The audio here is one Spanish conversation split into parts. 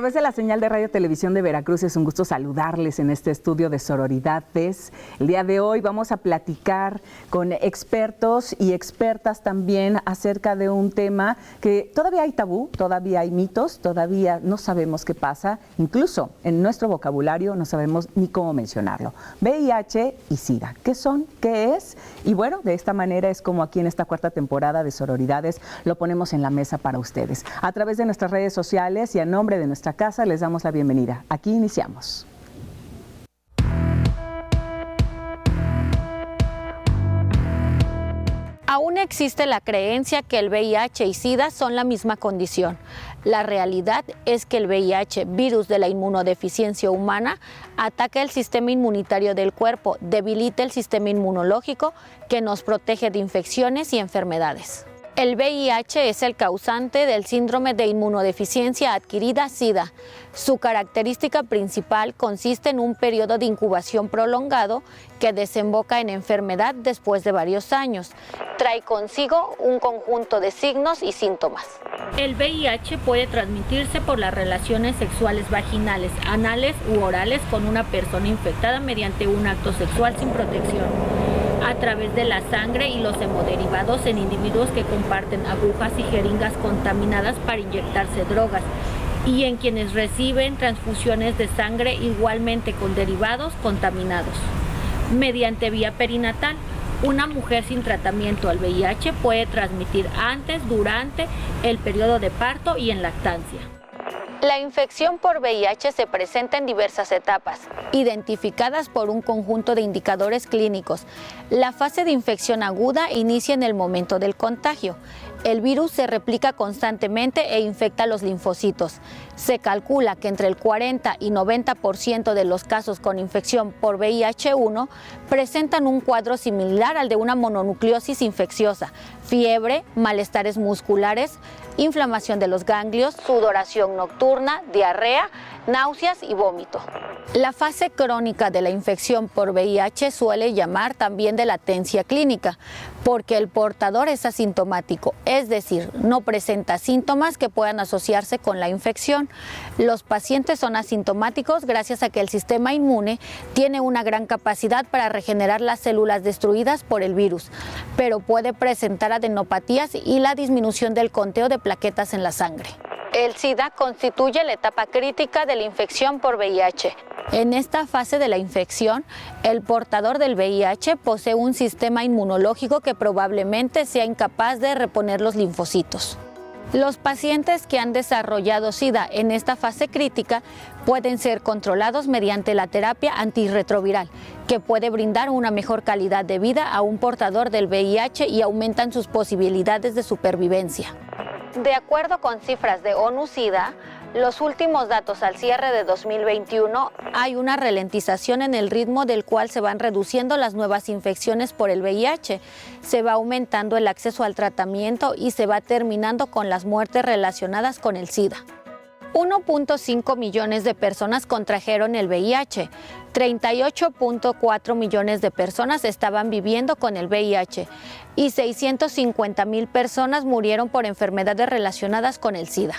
través de la señal de Radio Televisión de Veracruz, es un gusto saludarles en este estudio de Sororidades. El día de hoy vamos a platicar con expertos y expertas también acerca de un tema que todavía hay tabú, todavía hay mitos, todavía no sabemos qué pasa, incluso en nuestro vocabulario no sabemos ni cómo mencionarlo. VIH y SIDA, ¿qué son? ¿Qué es? Y bueno, de esta manera es como aquí en esta cuarta temporada de Sororidades lo ponemos en la mesa para ustedes. A través de nuestras redes sociales y a nombre de nuestra casa les damos la bienvenida. Aquí iniciamos. Aún existe la creencia que el VIH y SIDA son la misma condición. La realidad es que el VIH, virus de la inmunodeficiencia humana, ataca el sistema inmunitario del cuerpo, debilita el sistema inmunológico que nos protege de infecciones y enfermedades. El VIH es el causante del síndrome de inmunodeficiencia adquirida SIDA. Su característica principal consiste en un periodo de incubación prolongado que desemboca en enfermedad después de varios años. Trae consigo un conjunto de signos y síntomas. El VIH puede transmitirse por las relaciones sexuales vaginales, anales u orales con una persona infectada mediante un acto sexual sin protección, a través de la sangre y los hemoderivados en individuos que comparten agujas y jeringas contaminadas para inyectarse drogas, y en quienes reciben transfusiones de sangre igualmente con derivados contaminados. Mediante vía perinatal, una mujer sin tratamiento al VIH puede transmitir antes, durante el periodo de parto y en lactancia. La infección por VIH se presenta en diversas etapas, identificadas por un conjunto de indicadores clínicos. La fase de infección aguda inicia en el momento del contagio. El virus se replica constantemente e infecta los linfocitos. Se calcula que entre el 40 y 90% de los casos con infección por VIH-1 presentan un cuadro similar al de una mononucleosis infecciosa: fiebre, malestares musculares, inflamación de los ganglios, sudoración nocturna, diarrea, náuseas y vómito. La fase crónica de la infección por VIH suele llamar también de latencia clínica, porque el portador es asintomático, es decir, no presenta síntomas que puedan asociarse con la infección. Los pacientes son asintomáticos gracias a que el sistema inmune tiene una gran capacidad para regenerar las células destruidas por el virus, pero puede presentar adenopatías y la disminución del conteo de plaquetas en la sangre. El SIDA constituye la etapa crítica de la infección por VIH. En esta fase de la infección, el portador del VIH posee un sistema inmunológico que probablemente sea incapaz de reponer los linfocitos. Los pacientes que han desarrollado SIDA en esta fase crítica pueden ser controlados mediante la terapia antirretroviral, que puede brindar una mejor calidad de vida a un portador del VIH y aumentan sus posibilidades de supervivencia. De acuerdo con cifras de ONU-SIDA, los últimos datos al cierre de 2021, hay una ralentización en el ritmo del cual se van reduciendo las nuevas infecciones por el VIH, se va aumentando el acceso al tratamiento y se va terminando con las muertes relacionadas con el SIDA. 1.5 millones de personas contrajeron el VIH, 38.4 millones de personas estaban viviendo con el VIH y 650,000 personas murieron por enfermedades relacionadas con el SIDA.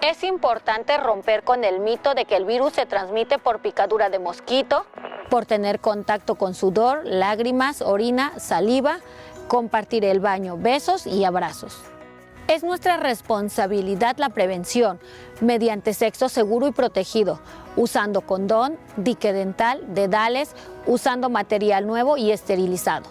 Es importante romper con el mito de que el virus se transmite por picadura de mosquito, por tener contacto con sudor, lágrimas, orina, saliva, compartir el baño, besos y abrazos. Es nuestra responsabilidad la prevención mediante sexo seguro y protegido, usando condón, dique dental, dedales, usando material nuevo y esterilizado.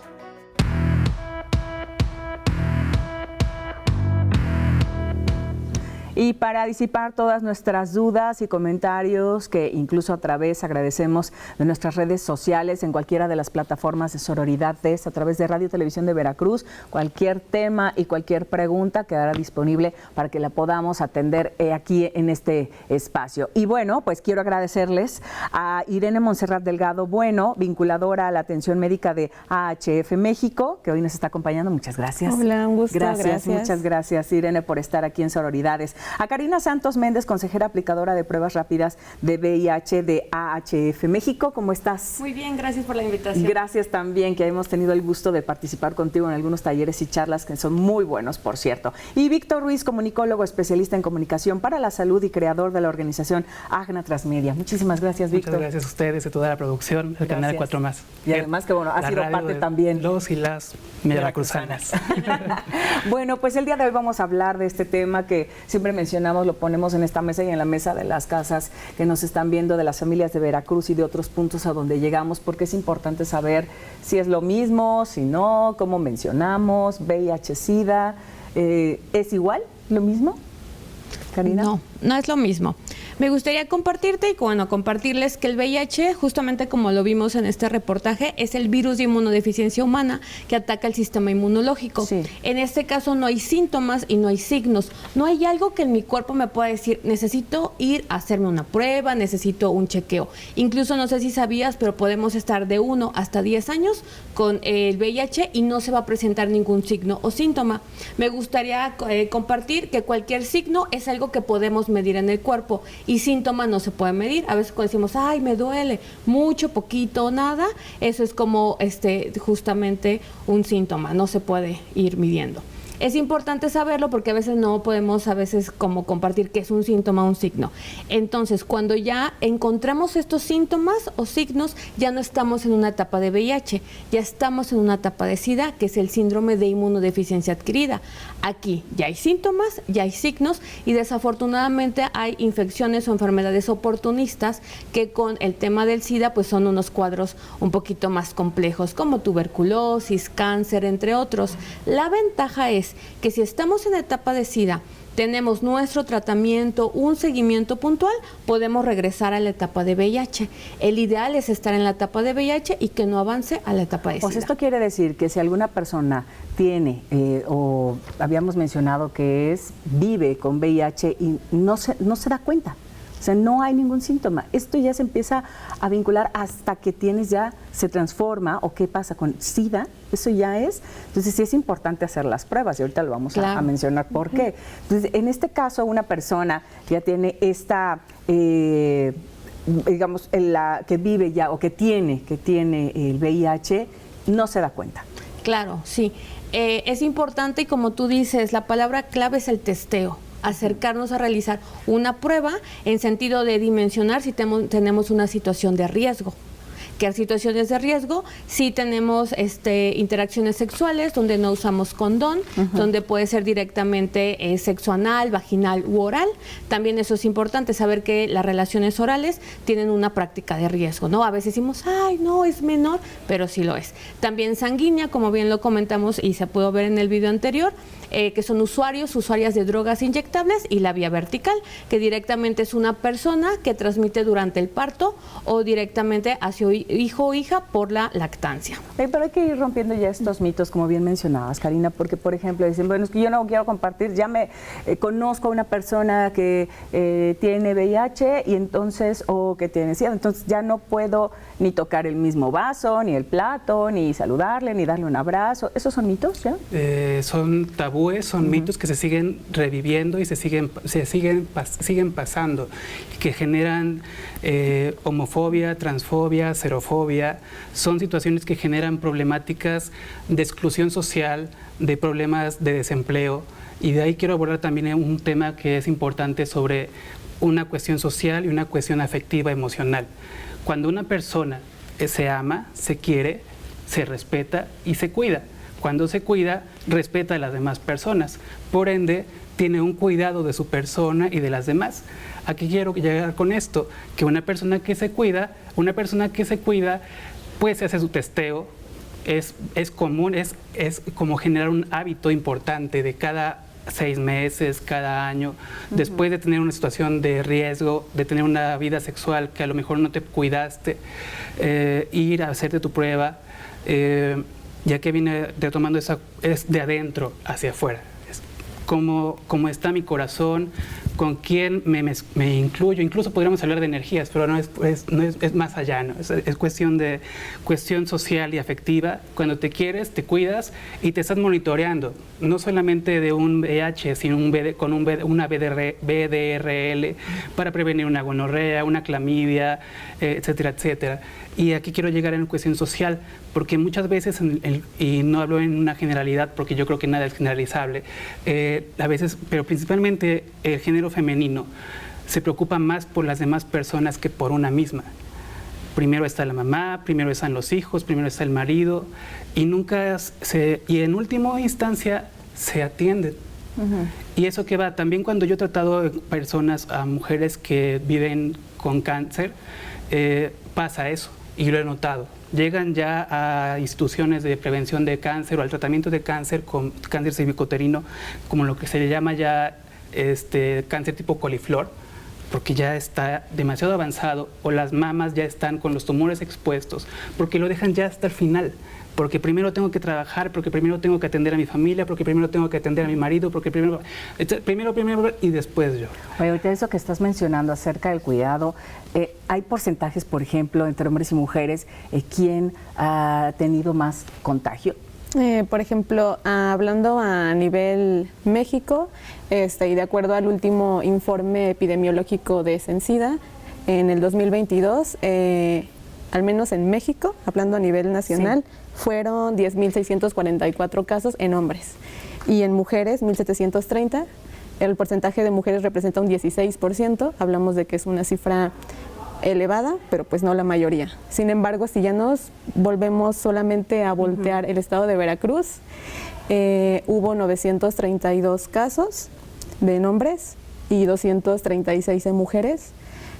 Y para disipar todas nuestras dudas y comentarios, que incluso a través agradecemos de nuestras redes sociales, en cualquiera de las plataformas de Sororidades, a través de Radio Televisión de Veracruz, cualquier tema y cualquier pregunta quedará disponible para que la podamos atender aquí en este espacio. Y bueno, pues quiero agradecerles a Irene Montserrat Delgado Bueno, vinculadora a la atención médica de AHF México, que hoy nos está acompañando. Muchas gracias. Hola, un gusto. Gracias, muchas gracias, Irene, por estar aquí en Sororidades. A Karina Santos Méndez, consejera aplicadora de pruebas rápidas de VIH de AHF México. ¿Cómo estás? Muy bien, gracias por la invitación. Gracias también, que hemos tenido el gusto de participar contigo en algunos talleres y charlas que son muy buenos, por cierto. Y Víctor Ruiz, comunicólogo, especialista en comunicación para la salud y creador de la organización AGNA Transmedia. Muchísimas gracias, Víctor. Muchas gracias a ustedes, a toda la producción, el canal 4 Más. Y además que, bueno, ha sido parte también. Los y las veracruzanas. Bueno, pues el día de hoy vamos a hablar de este tema que siempre mencionamos, lo ponemos en esta mesa y en la mesa de las casas que nos están viendo, de las familias de Veracruz y de otros puntos a donde llegamos, porque es importante saber si es lo mismo, si no, cómo mencionamos, VIH-Sida. ¿Es igual, lo mismo, Karina? No, no es lo mismo. Me gustaría compartirte y compartirles que el VIH, justamente como lo vimos en este reportaje, es el virus de inmunodeficiencia humana que ataca el sistema inmunológico. Sí. En este caso no hay síntomas y no hay signos. No hay algo que en mi cuerpo me pueda decir, necesito ir a hacerme una prueba, necesito un chequeo. Incluso no sé si sabías, pero podemos estar de 1 hasta 10 años con el VIH y no se va a presentar ningún signo o síntoma. Me gustaría compartir que cualquier signo es algo que podemos medir en el cuerpo y síntomas no se pueden medir. A veces cuando decimos, ay, me duele, mucho, poquito, nada, eso es como justamente un síntoma, no se puede ir midiendo. Es importante saberlo porque a veces no podemos como compartir qué es un síntoma o un signo. Entonces, cuando ya encontramos estos síntomas o signos, ya no estamos en una etapa de VIH, ya estamos en una etapa de SIDA, que es el síndrome de inmunodeficiencia adquirida. Aquí ya hay síntomas, ya hay signos y desafortunadamente hay infecciones o enfermedades oportunistas que con el tema del SIDA pues son unos cuadros un poquito más complejos, como tuberculosis, cáncer, entre otros. La ventaja es que si estamos en etapa de SIDA, tenemos nuestro tratamiento, un seguimiento puntual, podemos regresar a la etapa de VIH. El ideal es estar en la etapa de VIH y que no avance a la etapa de SIDA. Pues esto quiere decir que si alguna persona tiene, o habíamos mencionado que vive con VIH y no se da cuenta, o sea, no hay ningún síntoma. Esto ya se empieza a vincular hasta que se transforma, o qué pasa con SIDA, eso ya es. Entonces sí es importante hacer las pruebas y ahorita lo vamos a mencionar por qué. Entonces, en este caso, una persona ya tiene esta, digamos, que vive ya o que tiene el VIH, no se da cuenta. Claro, sí. Es importante y como tú dices, la palabra clave es el testeo. Acercarnos a realizar una prueba en sentido de dimensionar si tenemos una situación de riesgo. Que en situaciones de riesgo sí tenemos interacciones sexuales donde no usamos condón, donde puede ser directamente sexo anal, vaginal u oral. También eso es importante, saber que las relaciones orales tienen una práctica de riesgo, ¿no? A veces decimos, ay, no, es menor, pero sí lo es. También sanguínea, como bien lo comentamos y se pudo ver en el video anterior, que son usuarias de drogas inyectables, y la vía vertical, que directamente es una persona que transmite durante el parto o directamente hacia hijo o hija por la lactancia. Pero hay que ir rompiendo ya estos mitos, como bien mencionabas, Karina, porque, por ejemplo, dicen, bueno, es que yo no quiero compartir, ya me conozco a una persona que tiene VIH y entonces, o que tiene SIDA, entonces ya no puedo ni tocar el mismo vaso, ni el plato, ni saludarle, ni darle un abrazo. ¿Esos son mitos ya? Son tabúes, son mitos que se siguen reviviendo y se siguen pasando, que generan homofobia, transfobia, xerofobia. Son situaciones que generan problemáticas de exclusión social, de problemas de desempleo, y de ahí quiero abordar también un tema que es importante sobre una cuestión social y una cuestión afectiva, emocional. Cuando una persona se ama, se quiere, se respeta y se cuida. Cuando se cuida, respeta a las demás personas. Por ende, tiene un cuidado de su persona y de las demás. ¿A qué quiero llegar con esto? Que una persona que se cuida, pues se hace su testeo. Es común, es como generar un hábito importante de cada 6 meses, cada año, después de tener una situación de riesgo, de tener una vida sexual que a lo mejor no te cuidaste, ir a hacerte tu prueba, ya que viene retomando es de adentro hacia afuera. Cómo está mi corazón, con quién me incluyo. Incluso podríamos hablar de energías, pero no es más allá, ¿no? Es cuestión social y afectiva. Cuando te quieres, te cuidas y te estás monitoreando, no solamente de un VIH, sino una VDRL para prevenir una gonorrea, una clamidia, etcétera, etcétera. Y aquí quiero llegar en cuestión social, porque muchas veces, y no hablo en una generalidad porque yo creo que nada es generalizable, a veces, pero principalmente el género femenino se preocupa más por las demás personas que por una misma. Primero está la mamá, primero están los hijos, primero está el marido, y y en última instancia se atienden. Y eso que va, también cuando yo he tratado personas, a mujeres que viven con cáncer, pasa eso, y lo he notado. Llegan ya a instituciones de prevención de cáncer o al tratamiento de cáncer con cáncer cervicuterino, como lo que se le llama ya cáncer tipo coliflor, porque ya está demasiado avanzado, o las mamas ya están con los tumores expuestos, porque lo dejan ya hasta el final. Porque primero tengo que trabajar, porque primero tengo que atender a mi familia, porque primero tengo que atender a mi marido, porque primero y después yo. Oye, ahorita eso que estás mencionando acerca del cuidado, ¿hay porcentajes, por ejemplo, entre hombres y mujeres, quién ha tenido más contagio? Por ejemplo, hablando a nivel México, y de acuerdo al último informe epidemiológico de Censida, en el 2022, al menos en México, hablando a nivel nacional, sí, fueron 10.644 casos en hombres, y en mujeres 1.730. El porcentaje de mujeres representa un 16%, hablamos de que es una cifra elevada, pero pues no la mayoría. Sin embargo, si ya nos volvemos solamente a voltear el estado de Veracruz, hubo 932 casos en hombres y 236 en mujeres.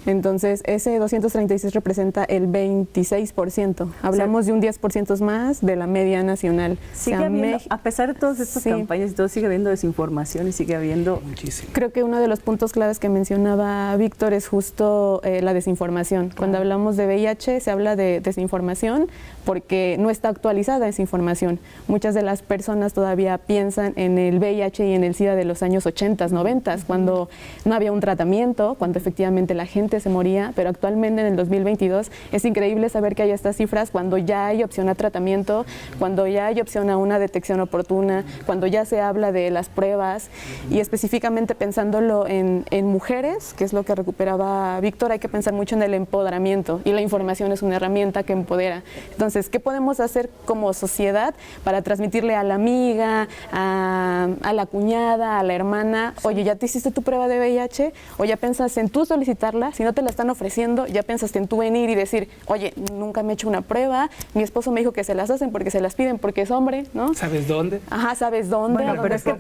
Entonces, ese 236 representa el 26%. Hablamos de un 10% más de la media nacional. Sigue habiendo, a pesar de todas estas campañas y todo, sigue habiendo desinformación y sigue habiendo... Muchísimo. Creo que uno de los puntos claves que mencionaba Víctor es justo la desinformación. Claro. Cuando hablamos de VIH se habla de desinformación porque no está actualizada esa información. Muchas de las personas todavía piensan en el VIH y en el SIDA de los años 80, 90, cuando no había un tratamiento, cuando efectivamente la gente se moría, pero actualmente en el 2022 es increíble saber que hay estas cifras cuando ya hay opción a tratamiento, cuando ya hay opción a una detección oportuna, cuando ya se habla de las pruebas, y específicamente pensándolo en mujeres, que es lo que recuperaba Víctor, hay que pensar mucho en el empoderamiento, y la información es una herramienta que empodera. Entonces, ¿qué podemos hacer como sociedad para transmitirle a la amiga, a la cuñada, a la hermana, oye, ya te hiciste tu prueba de VIH, o ya pensas en tú solicitarla? Si no te la están ofreciendo, ya pensaste en tú venir y decir, oye, nunca me he hecho una prueba, mi esposo me dijo que se las hacen porque se las piden porque es hombre, ¿no? ¿Sabes dónde? Ajá, ¿sabes dónde? Bueno, pero es que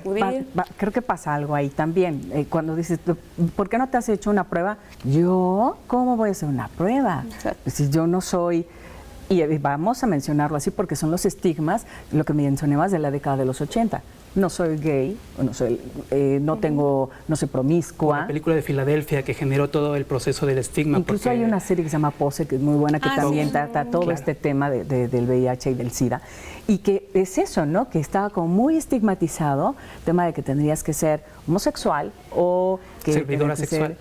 creo que pasa algo ahí también. Cuando dices, ¿por qué no te has hecho una prueba? Yo, ¿cómo voy a hacer una prueba? Si yo no soy... Y vamos a mencionarlo así porque son los estigmas, lo que mencionabas de la década de los 80. No soy gay, no soy promiscua. La película de Filadelfia que generó todo el proceso del estigma. Incluso hay una serie que se llama Pose, que es muy buena, que también trata todo este tema del VIH y del SIDA. Y que es eso, ¿no? Que estaba como muy estigmatizado, el tema de que tendrías que ser homosexual o que servidora sexual.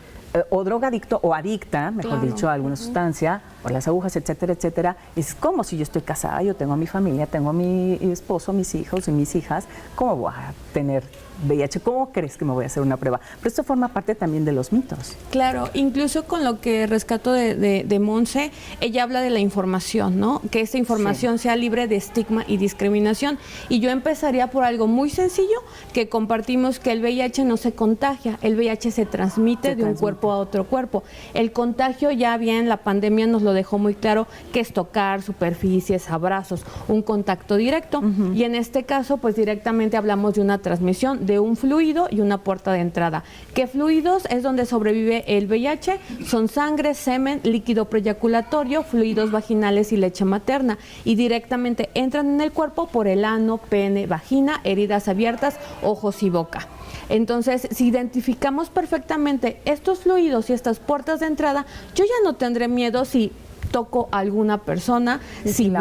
O drogadicto o adicta, mejor dicho, a alguna sustancia, o las agujas, etcétera, etcétera. Es como si yo estoy casada, yo tengo a mi familia, tengo a mi esposo, mis hijos y mis hijas. ¿Cómo voy a tener VIH? ¿Cómo crees que me voy a hacer una prueba? Pero esto forma parte también de los mitos. Claro, incluso con lo que rescato de Monse, ella habla de la información, ¿no? Que esta información sea libre de estigma y discriminación. Y yo empezaría por algo muy sencillo, que compartimos que el VIH no se contagia, el VIH se transmite de un cuerpo a otro cuerpo. El contagio, ya bien, la pandemia nos lo dejó muy claro, que es tocar, superficies, abrazos, un contacto directo. Y en este caso, pues directamente hablamos de una transmisión de un fluido y una puerta de entrada. ¿Qué fluidos es donde sobrevive el VIH? Son sangre, semen, líquido preeyaculatorio, fluidos vaginales y leche materna. Y directamente entran en el cuerpo por el ano, pene, vagina, heridas abiertas, ojos y boca. Entonces, si identificamos perfectamente estos fluidos y estas puertas de entrada, yo ya no tendré miedo si toco a alguna persona, si la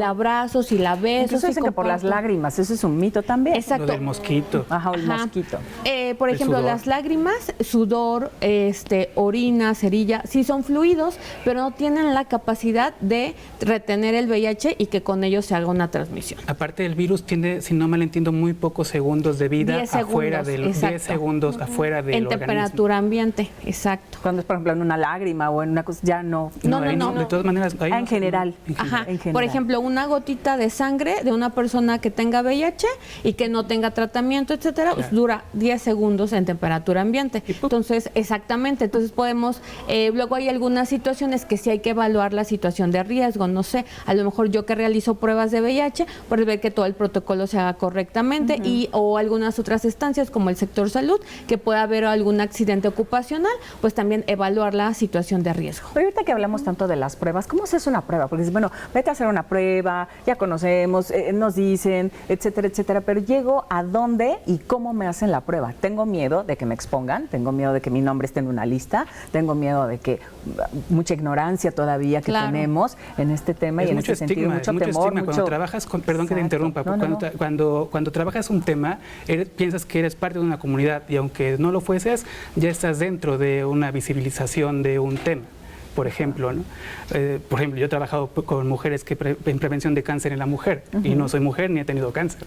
abrazo, si la beso. Incluso dicen que por las lágrimas, eso es un mito también. Exacto. Lo del mosquito. Ajá, el mosquito. Por ejemplo, las lágrimas, sudor, orina, cerilla, sí son fluidos, pero no tienen la capacidad de retener el VIH y que con ellos se haga una transmisión. Aparte, el virus tiene, si no mal entiendo, muy pocos segundos de vida 10 afuera segundos, del 10 segundos afuera del en organismo. temperatura ambiente, exacto. Cuando es, por ejemplo, en una lágrima o en una cosa, ya no. No. De todas maneras, ahí En general. Ajá. En general. Por ejemplo, una gotita de sangre de una persona que tenga VIH y que no tenga tratamiento, etcétera, pues dura 10 segundos en temperatura ambiente. Entonces, exactamente. Entonces podemos, luego hay algunas situaciones que sí hay que evaluar la situación de riesgo. No sé, a lo mejor yo que realizo pruebas de VIH, por ver que todo el protocolo se haga correctamente o algunas otras instancias como el sector salud, que pueda haber algún accidente ocupacional, pues también evaluar la situación de riesgo. Pero ahorita que hablamos tanto de las pruebas, ¿cómo se hace una prueba? Porque dices, bueno, vete a hacer una prueba, ya conocemos, nos dicen, etcétera, etcétera, pero llego a dónde y cómo me hacen la prueba. Tengo miedo de que me expongan, tengo miedo de que mi nombre esté en una lista, tengo miedo de que mucha ignorancia todavía que tenemos en este tema y en este sentido, mucho temor. Cuando trabajas con, perdón que te interrumpa, cuando trabajas un tema, piensas que eres parte de una comunidad y aunque no lo fueses, ya estás dentro de una visibilización de un tema. Por ejemplo, ¿no? Por ejemplo, yo he trabajado con mujeres en prevención de cáncer en la mujer y no soy mujer ni he tenido cáncer.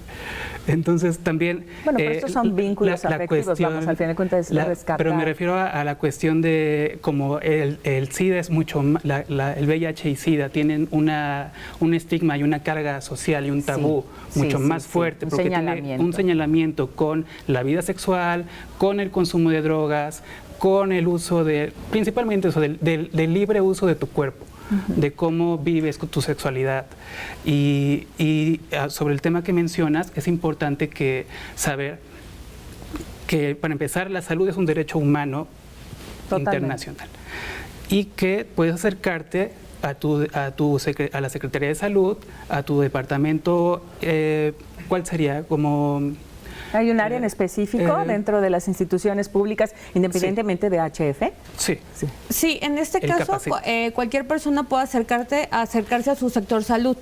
Entonces también... Bueno, pero estos son vínculos afectivos, vamos, al final de cuentas es rescatar. Pero me refiero a la cuestión de como el SIDA es mucho más, el VIH y SIDA tienen un estigma y una carga social y un tabú mucho más fuerte, porque tiene un señalamiento con la vida sexual, con el consumo de drogas, con el uso principalmente eso, del libre uso de tu cuerpo, de cómo vives con tu sexualidad. Y sobre el tema que mencionas, es importante saber que, para empezar, la salud es un derecho humano internacional y que puedes acercarte a la Secretaría de Salud, a tu departamento, ¿cuál sería? Como... ¿Hay un área en específico dentro de las instituciones públicas, independientemente de HF? Sí, en este caso, cualquier persona puede acercarse a su sector salud.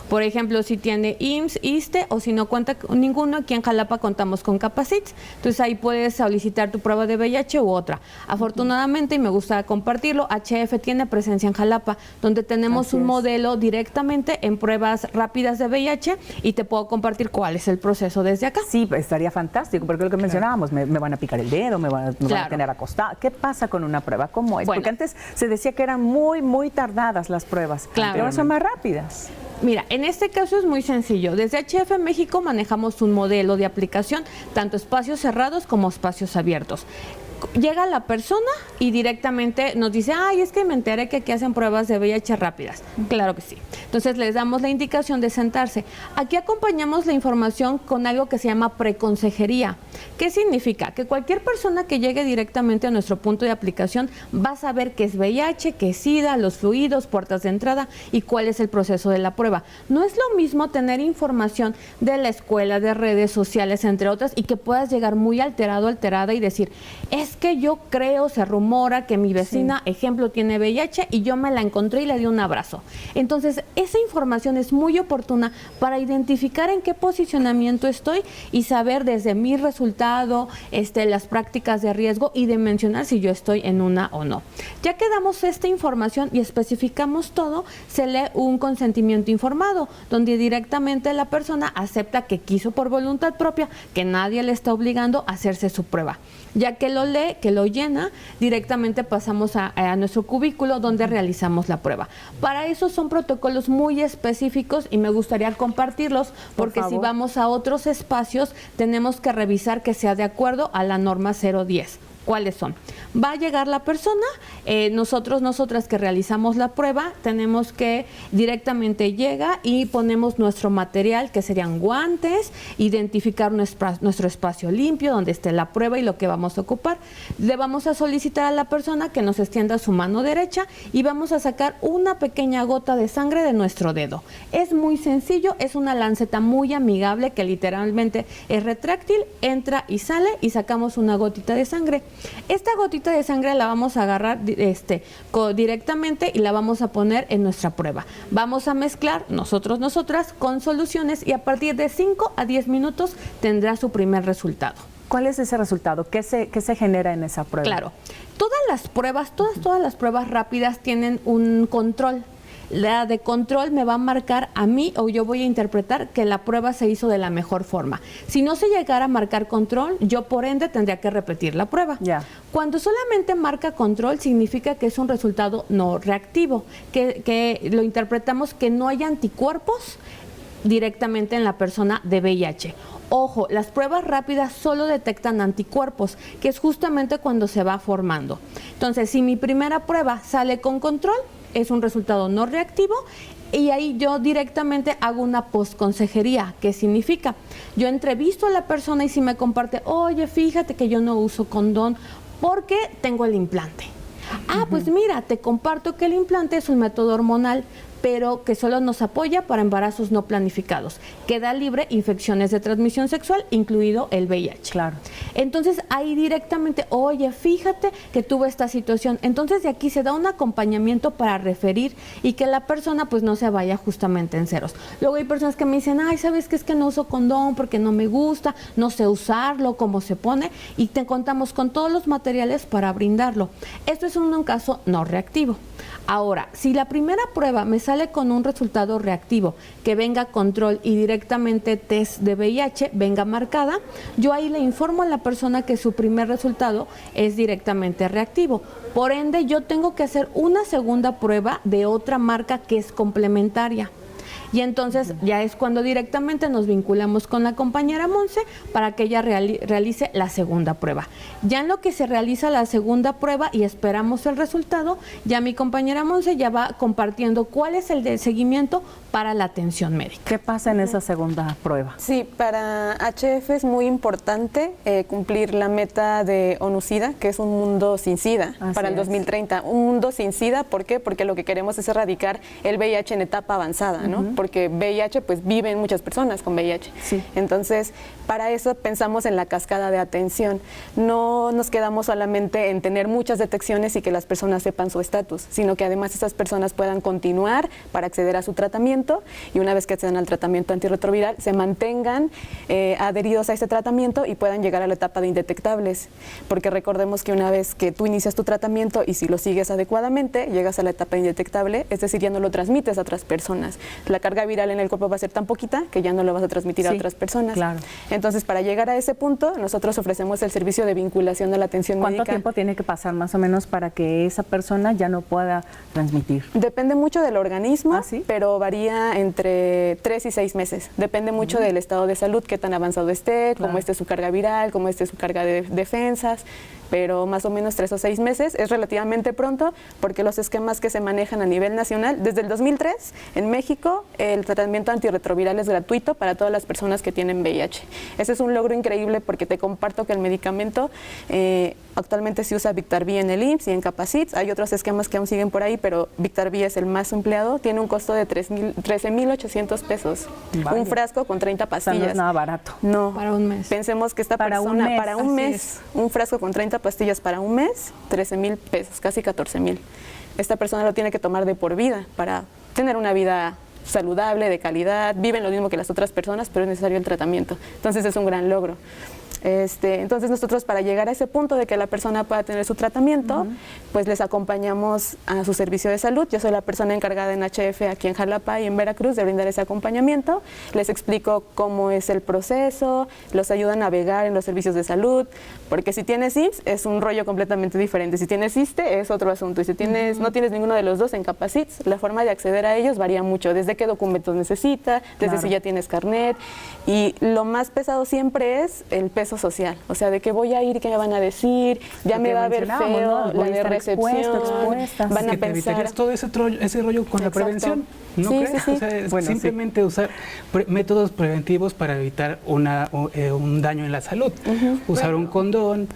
Por ejemplo, si tiene IMSS, ISSSTE o si no cuenta con ninguno, aquí en Jalapa contamos con Capacits. Entonces ahí puedes solicitar tu prueba de VIH u otra. Afortunadamente, y me gusta compartirlo, HF tiene presencia en Jalapa, donde tenemos un modelo directamente en pruebas rápidas de VIH y te puedo compartir cuál es el proceso desde acá. Sí, estaría fantástico, porque lo que mencionábamos, me van a picar el dedo, me van a tener acostada. ¿Qué pasa con una prueba? ¿Cómo es? Porque antes se decía que eran muy, muy tardadas las pruebas, pero ahora son más rápidas. Mira, en este caso es muy sencillo. Desde HF México manejamos un modelo de aplicación, tanto espacios cerrados como espacios abiertos. Llega la persona y directamente nos dice, ay, es que me enteré que aquí hacen pruebas de VIH rápidas. Claro que sí. Entonces les damos la indicación de sentarse. Aquí acompañamos la información con algo que se llama preconsejería. ¿Qué significa? Que cualquier persona que llegue directamente a nuestro punto de aplicación va a saber qué es VIH, qué es SIDA, los fluidos, puertas de entrada y cuál es el proceso de la prueba. No es lo mismo tener información de la escuela, de redes sociales, entre otras, y que puedas llegar muy alterada y decir, es que yo creo, se rumora que mi vecina, ejemplo, tiene VIH y yo me la encontré y le di un abrazo. Entonces, esa información es muy oportuna para identificar en qué posicionamiento estoy y saber desde mi resultado, las prácticas de riesgo y de mencionar si yo estoy en una o no. Ya que damos esta información y especificamos todo, se lee un consentimiento informado, donde directamente la persona acepta que quiso por voluntad propia, que nadie le está obligando a hacerse su prueba. Ya que lo lee, que lo llena, directamente pasamos a nuestro cubículo donde realizamos la prueba. Para eso son protocolos muy específicos y me gustaría compartirlos porque si vamos a otros espacios tenemos que revisar que sea de acuerdo a la norma 010. ¿Cuáles son? Va a llegar la persona, nosotras que realizamos la prueba, tenemos que directamente llega y ponemos nuestro material, que serían guantes, identificar nuestro espacio limpio, donde esté la prueba y lo que vamos a ocupar. Le vamos a solicitar a la persona que nos extienda su mano derecha y vamos a sacar una pequeña gota de sangre de nuestro dedo. Es muy sencillo, es una lanceta muy amigable que literalmente es retráctil, entra y sale y sacamos una gotita de sangre. Esta gotita de sangre la vamos a agarrar directamente y la vamos a poner en nuestra prueba. Vamos a mezclar nosotras con soluciones y a partir de 5 a 10 minutos tendrá su primer resultado. ¿Cuál es ese resultado? ¿Qué se genera en esa prueba? Claro, todas las pruebas rápidas tienen un control. La de control me va a marcar a mí o yo voy a interpretar que la prueba se hizo de la mejor forma. Si no se llegara a marcar control, yo por ende tendría que repetir la prueba. Ya. Cuando solamente marca control significa que es un resultado no reactivo, que lo interpretamos que no hay anticuerpos directamente en la persona de VIH. Ojo, las pruebas rápidas solo detectan anticuerpos, que es justamente cuando se va formando. Entonces, si mi primera prueba sale con control, es un resultado no reactivo y ahí yo directamente hago una postconsejería. ¿Qué significa? Yo entrevisto a la persona y si me comparte, oye, fíjate que yo no uso condón porque tengo el implante. Ah, pues mira, te comparto que el implante es un método hormonal, pero que solo nos apoya para embarazos no planificados. Queda libre infecciones de transmisión sexual, incluido el VIH. Claro. Entonces, ahí directamente, oye, fíjate que tuve esta situación. Entonces, de aquí se da un acompañamiento para referir y que la persona pues no se vaya justamente en ceros. Luego hay personas que me dicen, ay, ¿sabes qué? Es que no uso condón porque no me gusta, no sé usarlo, cómo se pone, y te contamos con todos los materiales para brindarlo. Esto es un caso no reactivo. Ahora, si la primera prueba me sale con un resultado reactivo, que venga control y directamente test de VIH, venga marcada, yo ahí le informo a la persona que su primer resultado es directamente reactivo. Por ende, yo tengo que hacer una segunda prueba de otra marca que es complementaria. Y entonces ya es cuando directamente nos vinculamos con la compañera Monse para que ella realice la segunda prueba. Ya en lo que se realiza la segunda prueba y esperamos el resultado, ya mi compañera Monse ya va compartiendo cuál es el de seguimiento para la atención médica. ¿Qué pasa en esa segunda prueba? Sí, para HF es muy importante cumplir la meta de ONU-SIDA, que es un mundo sin SIDA para el 2030. Un mundo sin SIDA, ¿por qué? Porque lo que queremos es erradicar el VIH en etapa avanzada, ¿no? Porque VIH, pues viven muchas personas con VIH. Sí. Entonces, para eso pensamos en la cascada de atención. No nos quedamos solamente en tener muchas detecciones y que las personas sepan su estatus, sino que además esas personas puedan continuar para acceder a su tratamiento y una vez que accedan al tratamiento antirretroviral, se mantengan adheridos a ese tratamiento y puedan llegar a la etapa de indetectables. Porque recordemos que una vez que tú inicias tu tratamiento y si lo sigues adecuadamente, llegas a la etapa indetectable, es decir, ya no lo transmites a otras personas. La carga viral en el cuerpo va a ser tan poquita que ya no lo vas a transmitir a otras personas. Claro. Entonces, para llegar a ese punto, nosotros ofrecemos el servicio de vinculación a la atención médica. ¿Cuánto tiempo tiene que pasar más o menos para que esa persona ya no pueda transmitir? Depende mucho del organismo, ¿Ah, sí? pero varía entre 3 y 6 meses. Depende mucho del estado de salud, qué tan avanzado esté, cómo esté su carga viral, cómo esté su carga de defensas, pero más o menos 3 o 6 meses es relativamente pronto porque los esquemas que se manejan a nivel nacional, desde el 2003 en México el tratamiento antirretroviral es gratuito para todas las personas que tienen VIH. Ese es un logro increíble porque te comparto que el medicamento actualmente se usa Biktarvy en el IMSS y en Capacits. Hay otros esquemas que aún siguen por ahí, pero Biktarvy es el más empleado. Tiene un costo de 13,800 pesos. Vale. Un frasco con 30 pastillas. O sea, no es nada barato. No. Para un mes. Pensemos que esta Para persona, un mes, para un así mes, es. un frasco con 30 pastillas para un mes, 13,000 pesos, casi 14,000. Esta persona lo tiene que tomar de por vida para tener una vida saludable, de calidad, viven lo mismo que las otras personas, pero es necesario el tratamiento. Entonces es un gran logro. Entonces nosotros para llegar a ese punto de que la persona pueda tener su tratamiento, pues les acompañamos a su servicio de salud. Yo soy la persona encargada en HF aquí en Jalapa y en Veracruz de brindar ese acompañamiento. Les explico cómo es el proceso, los ayudo a navegar en los servicios de salud, porque si tienes IMSS es un rollo completamente diferente. Si tienes ISSSTE es otro asunto y si tienes, no tienes ninguno de los dos en Capacits, la forma de acceder a ellos varía mucho, desde qué documentos necesita, desde si ya tienes carnet, y lo más pesado siempre es el peso social, o sea, de que voy a ir, qué me van a decir, ya Porque me va a ver feo, ¿no? la de recepción, expuesta. van a que te pensar... evitarías todo ese rollo con la Exacto. prevención, ¿no Sí, crees? sí, sí. O sea, Bueno, simplemente usar métodos preventivos para evitar un daño en la salud. Usar un condón,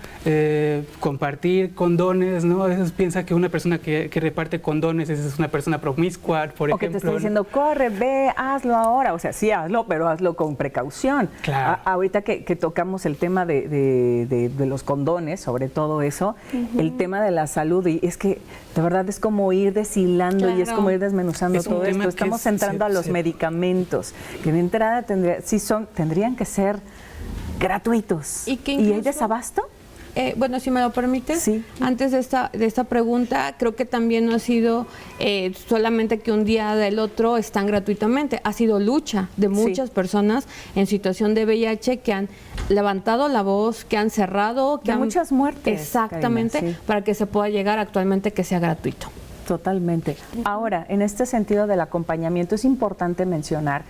compartir condones, ¿no? A veces piensa que una persona que reparte condones es una persona promiscua, por O ejemplo. que te estoy diciendo, corre, ve, hazlo ahora. O sea, sí hazlo, pero hazlo con precaución. Claro. Ahorita que tocamos el tema tema de los condones, sobre todo eso, el tema de la salud, y es que de verdad es como ir deshilando y es como ir desmenuzando todo esto. Estamos entrando a los medicamentos, que de entrada tendrían que ser gratuitos. ¿Y hay desabasto? Bueno, si me lo permites, sí. Antes de esta pregunta, creo que también no ha sido solamente que un día del otro están gratuitamente, ha sido lucha de muchas personas en situación de VIH que han levantado la voz, que han cerrado, que han muchas muertes. Exactamente, Karina, para que se pueda llegar actualmente que sea gratuito. Totalmente. Ahora, en este sentido del acompañamiento, es importante mencionar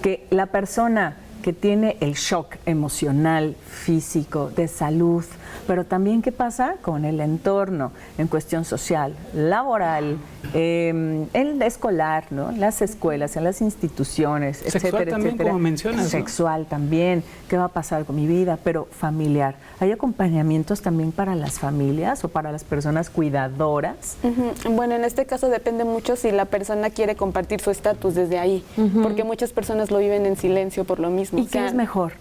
que la persona que tiene el shock emocional, físico, de salud, pero también qué pasa con el entorno en cuestión social, laboral, el escolar, ¿no? Las escuelas, en las instituciones, sexual etcétera, también, etcétera. como mencionas, sexual, ¿no? También, ¿qué va a pasar con mi vida? Pero familiar. ¿Hay acompañamientos también para las familias o para las personas cuidadoras? Bueno, en este caso depende mucho si la persona quiere compartir su estatus desde ahí, porque muchas personas lo viven en silencio por lo mismo. ¿Y qué es mejor?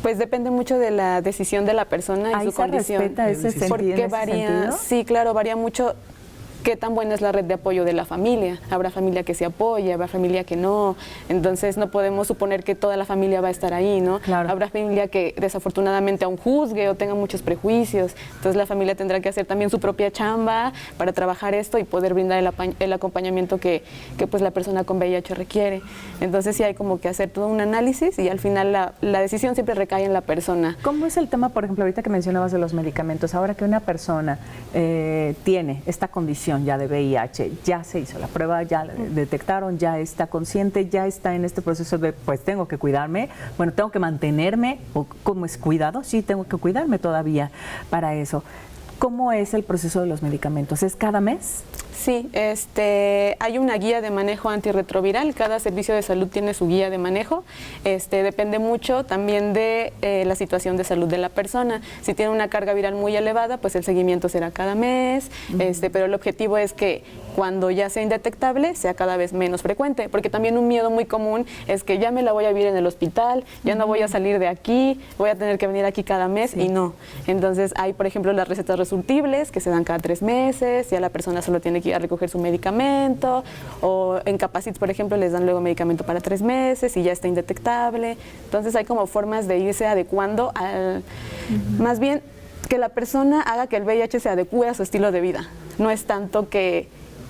Pues depende mucho de la decisión de la persona y su condición. ¿Respeta ese sentido? Porque varía, sí, claro, varía mucho qué tan buena es la red de apoyo de la familia. Habrá familia que se apoye, habrá familia que no. Entonces no podemos suponer que toda la familia va a estar ahí, ¿no? Claro. Habrá familia que desafortunadamente aún juzgue o tenga muchos prejuicios. Entonces la familia tendrá que hacer también su propia chamba para trabajar esto y poder brindar el acompañamiento que pues la persona con VIH requiere. Entonces sí hay como que hacer todo un análisis y al final la decisión siempre recae en la persona. ¿Cómo es el tema, por ejemplo, ahorita que mencionabas de los medicamentos? Ahora que una persona tiene esta condición ya de VIH, ya se hizo la prueba, ya la detectaron, ya está consciente, ya está en este proceso de, pues tengo que cuidarme, bueno, tengo que mantenerme, o ¿cómo es cuidado? Sí, tengo que cuidarme todavía para eso. ¿Cómo es el proceso de los medicamentos? ¿Es cada mes? Sí, hay una guía de manejo antirretroviral, cada servicio de salud tiene su guía de manejo, depende mucho también de la situación de salud de la persona. Si tiene una carga viral muy elevada, pues el seguimiento será cada mes, pero el objetivo es que cuando ya sea indetectable sea cada vez menos frecuente, porque también un miedo muy común es que ya me la voy a vivir en el hospital, ya no voy a salir de aquí, voy a tener que venir aquí cada mes y no. Entonces hay, por ejemplo, las recetas resurtibles que se dan cada 3 meses, ya la persona solo tiene que ir a recoger su medicamento, o en Capacit, por ejemplo, les dan luego medicamento para 3 meses y ya está indetectable. Entonces hay como formas de irse adecuando al, más bien que la persona haga que el VIH se adecue a su estilo de vida. No es tanto que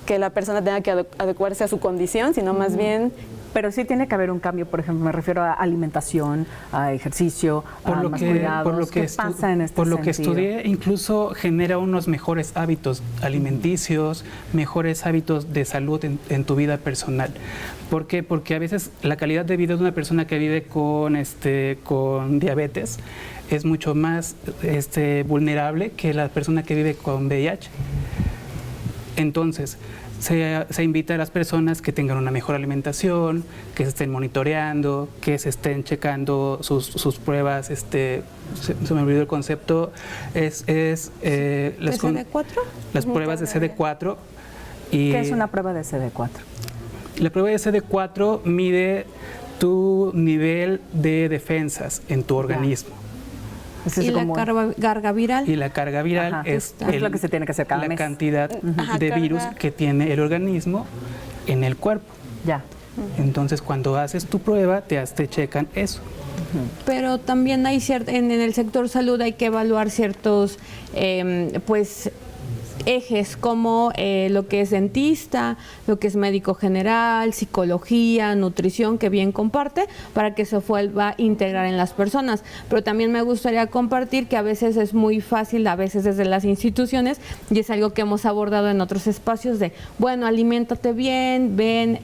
la persona tenga que adecuarse a su condición, sino más bien... Pero sí tiene que haber un cambio, por ejemplo, me refiero a alimentación, a ejercicio, a más cuidados. ¿Qué pasa en este Por lo que sentido? estudié, incluso genera unos mejores hábitos alimenticios, mejores hábitos de salud en tu vida personal. ¿Por qué? Porque a veces la calidad de vida de una persona que vive con diabetes es mucho más vulnerable que la persona que vive con VIH. Entonces, se invita a las personas que tengan una mejor alimentación, que se estén monitoreando, que se estén checando sus pruebas, se me olvidó el concepto, ¿CD4? Las pruebas de CD4. ¿Qué es una prueba de CD4? La prueba de CD4 mide tu nivel de defensas en tu organismo. Y la carga viral. Y la carga viral es lo que se tiene que hacer cada mes. La cantidad de virus que tiene el organismo en el cuerpo. Ya. Entonces, cuando haces tu prueba, te checan eso. Pero también hay en el sector salud hay que evaluar ciertos, ejes como lo que es dentista, lo que es médico general, psicología, nutrición, que bien comparte, para que se vuelva a integrar en las personas. Pero también me gustaría compartir que a veces es muy fácil, a veces desde las instituciones, y es algo que hemos abordado en otros espacios de, bueno, aliméntate bien, ven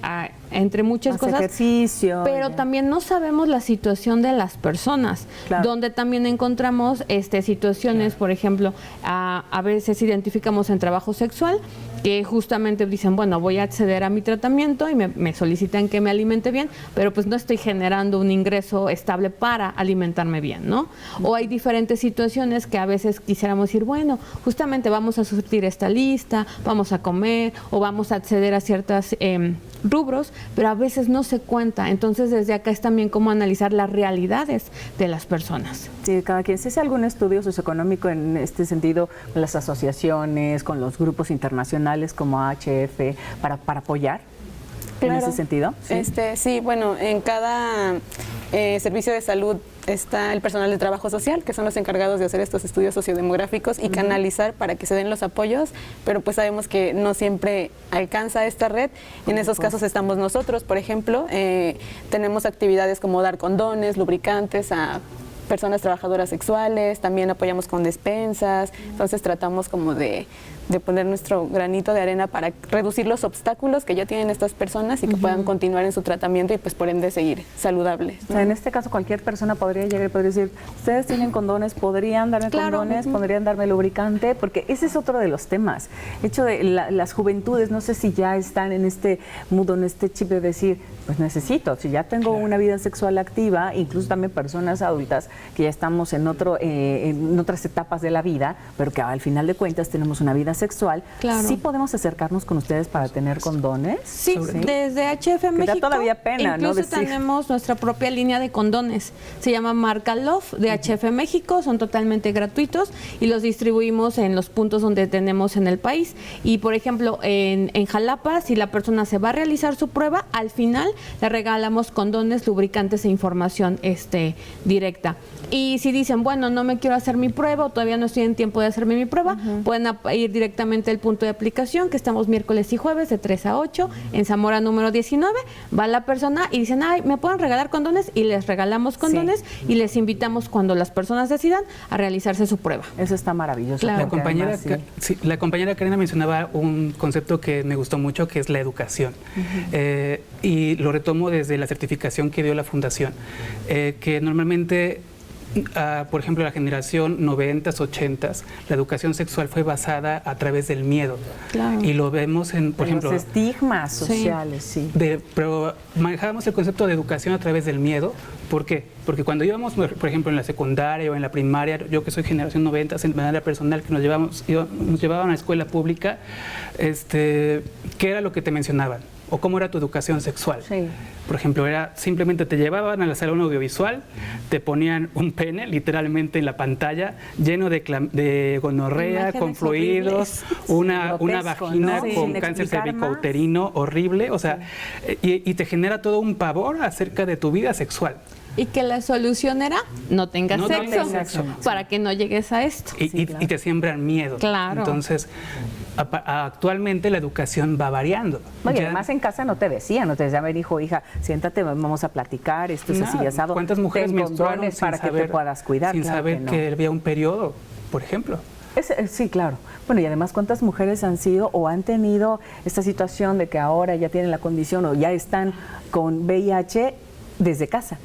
entre muchas cosas, ejercicio, pero también no sabemos la situación de las personas, donde también encontramos situaciones, por ejemplo, a veces identificamos en trabajo sexual que justamente dicen, bueno, voy a acceder a mi tratamiento y me solicitan que me alimente bien, pero pues no estoy generando un ingreso estable para alimentarme bien, ¿no? O hay diferentes situaciones que a veces quisiéramos decir, bueno, justamente vamos a surtir esta lista, vamos a comer o vamos a acceder a ciertas rubros, pero a veces no se cuenta. Entonces, desde acá es también como analizar las realidades de las personas. Sí, cada quien. ¿Se hace algún estudio socioeconómico en este sentido, con las asociaciones, con los grupos internacionales como HF, para apoyar en ese sentido? Sí, bueno, en cada servicio de salud está el personal de trabajo social, que son los encargados de hacer estos estudios sociodemográficos y canalizar para que se den los apoyos, pero pues sabemos que no siempre alcanza esta red. En esos casos estamos nosotros, por ejemplo, tenemos actividades como dar condones, lubricantes a personas trabajadoras sexuales, también apoyamos con despensas, entonces tratamos como de poner nuestro granito de arena para reducir los obstáculos que ya tienen estas personas y que puedan continuar en su tratamiento y pues por ende seguir saludables, ¿no? O sea, en este caso cualquier persona podría llegar y podría decir, ustedes tienen condones, podrían darme condones, podrían darme lubricante, porque ese es otro de los temas. Hecho de las juventudes, no sé si ya están en este mood, en este chip de decir, pues necesito, si ya tengo una vida sexual activa, incluso también personas adultas que ya estamos en otras etapas de la vida, pero que al final de cuentas tenemos una vida sexual, ¿sí podemos acercarnos con ustedes para tener condones? Sí, desde HF México. Da todavía pena, incluso ¿no? tenemos nuestra propia línea de condones. Se llama Marca Love de HF México, son totalmente gratuitos y los distribuimos en los puntos donde tenemos en el país. Y por ejemplo, en Jalapa, si la persona se va a realizar su prueba, al final le regalamos condones, lubricantes e información directa. Y si dicen, bueno, no me quiero hacer mi prueba o todavía no estoy en tiempo de hacerme mi prueba, pueden ir directamente al punto de aplicación, que estamos miércoles y jueves de 3 a 8 en Zamora número 19. Va la persona y dicen, ay, ¿me pueden regalar condones? Y les regalamos condones y les invitamos cuando las personas decidan a realizarse su prueba. Eso está maravilloso. Claro. La compañera Karina mencionaba un concepto que me gustó mucho, que es la educación. Y lo retomo desde la certificación que dio la Fundación, que normalmente por ejemplo, la generación 90s, 80s, la educación sexual fue basada a través del miedo. Claro. Y lo vemos en, por ejemplo, los estigmas sociales, sí. Pero manejábamos el concepto de educación a través del miedo. ¿Por qué? Porque cuando íbamos, por ejemplo, en la secundaria o en la primaria, yo que soy generación 90, en manera personal, que nos llevaban a la escuela pública, ¿qué era lo que te mencionaban? ¿O cómo era tu educación sexual? Sí. Por ejemplo, simplemente te llevaban a la salón audiovisual, te ponían un pene literalmente en la pantalla, lleno de gonorrea, con fluidos, una vagina, ¿no? Con cáncer cervicouterino horrible, o sea, y te genera todo un pavor acerca de tu vida sexual. Y que la solución era no tengas sexo, para que no llegues a esto. Y te siembran miedo. Claro. Entonces, actualmente la educación va variando. Oye, además en casa no te decían, ven, hijo, hija, siéntate, vamos a platicar, esto es así y asado. ¿Cuántas mujeres menstruaron para que te puedas cuidar? Sin saber que había un periodo, por ejemplo. Sí, claro. Bueno, y además, ¿cuántas mujeres han sido o han tenido esta situación de que ahora ya tienen la condición o ya están con VIH desde casa?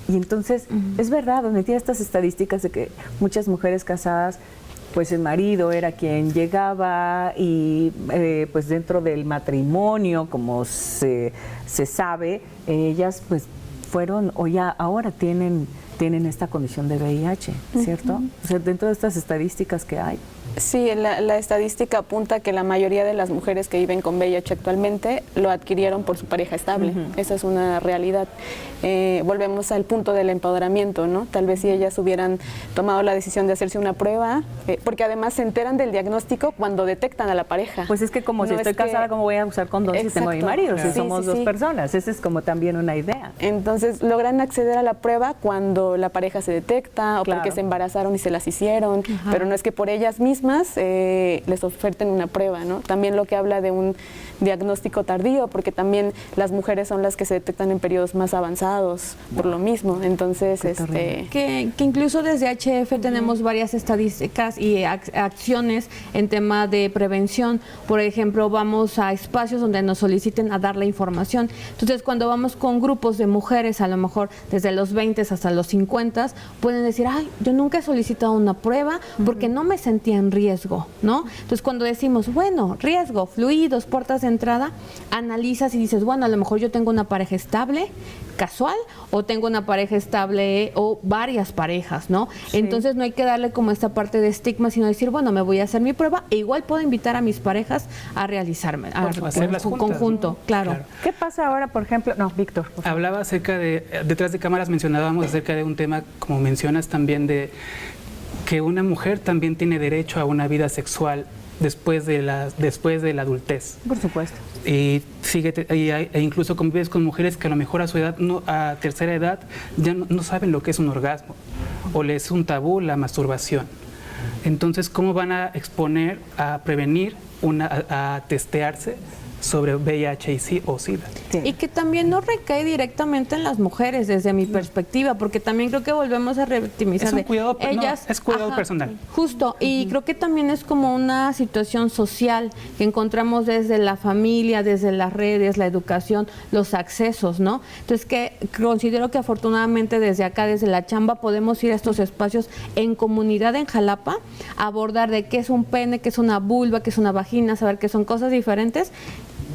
Y entonces, es verdad, donde tiene estas estadísticas de que muchas mujeres casadas, pues el marido era quien llegaba y pues dentro del matrimonio, como se sabe, ellas pues fueron o ya ahora tienen esta condición de VIH, ¿cierto? O sea, dentro de estas estadísticas que hay. Sí, la estadística apunta que la mayoría de las mujeres que viven con VIH actualmente lo adquirieron por su pareja estable. Esa es una realidad. Volvemos al punto del empoderamiento, ¿no? Tal vez si ellas hubieran tomado la decisión de hacerse una prueba, porque además se enteran del diagnóstico cuando detectan a la pareja. Pues es que como si estoy casada, ¿cómo voy a usar condones si tengo a mi marido? Si somos dos personas. Esa es como también una idea. Entonces logran acceder a la prueba cuando la pareja se detecta o porque se embarazaron y se las hicieron, pero no es que por ellas mismas les oferten una prueba, ¿no? También lo que habla de un diagnóstico tardío, porque también las mujeres son las que se detectan en periodos más avanzados por lo mismo. Entonces, que incluso desde HF tenemos varias estadísticas y acciones en tema de prevención. Por ejemplo, vamos a espacios donde nos soliciten a dar la información. Entonces, cuando vamos con grupos de mujeres, a lo mejor desde los 20 hasta los 50, pueden decir, ay, yo nunca he solicitado una prueba porque no me sentía en en riesgo, ¿no? Entonces, cuando decimos, bueno, riesgo, fluidos, puertas de entrada, analizas y dices, bueno, a lo mejor yo tengo una pareja estable, casual, o tengo una pareja estable o varias parejas, ¿no? Sí. Entonces no hay que darle como esta parte de estigma, sino decir, bueno, me voy a hacer mi prueba e igual puedo invitar a mis parejas a realizarme, a hacerlas juntas, conjunto, ¿no? Claro. ¿Qué pasa ahora, por ejemplo? No, Víctor. Hablaba acerca de, detrás de cámaras mencionábamos acerca de un tema, como mencionas también, de que una mujer también tiene derecho a una vida sexual después de la adultez. Por supuesto. Y incluso convives con mujeres que a lo mejor a su edad, a tercera edad, ya no saben lo que es un orgasmo o les es un tabú la masturbación. Entonces, ¿cómo van a exponer, a prevenir, a testearse sobre VIH o SIDA? Sí. Y que también no recae directamente en las mujeres, desde mi perspectiva, porque también creo que volvemos a revictimizar. Es un cuidado, es cuidado personal. Justo, y creo que también es como una situación social que encontramos desde la familia, desde las redes, la educación, los accesos, ¿no? Entonces, que considero que afortunadamente desde acá, desde la chamba, podemos ir a estos espacios en comunidad en Jalapa, abordar de qué es un pene, qué es una vulva, qué es una vagina, saber que son cosas diferentes.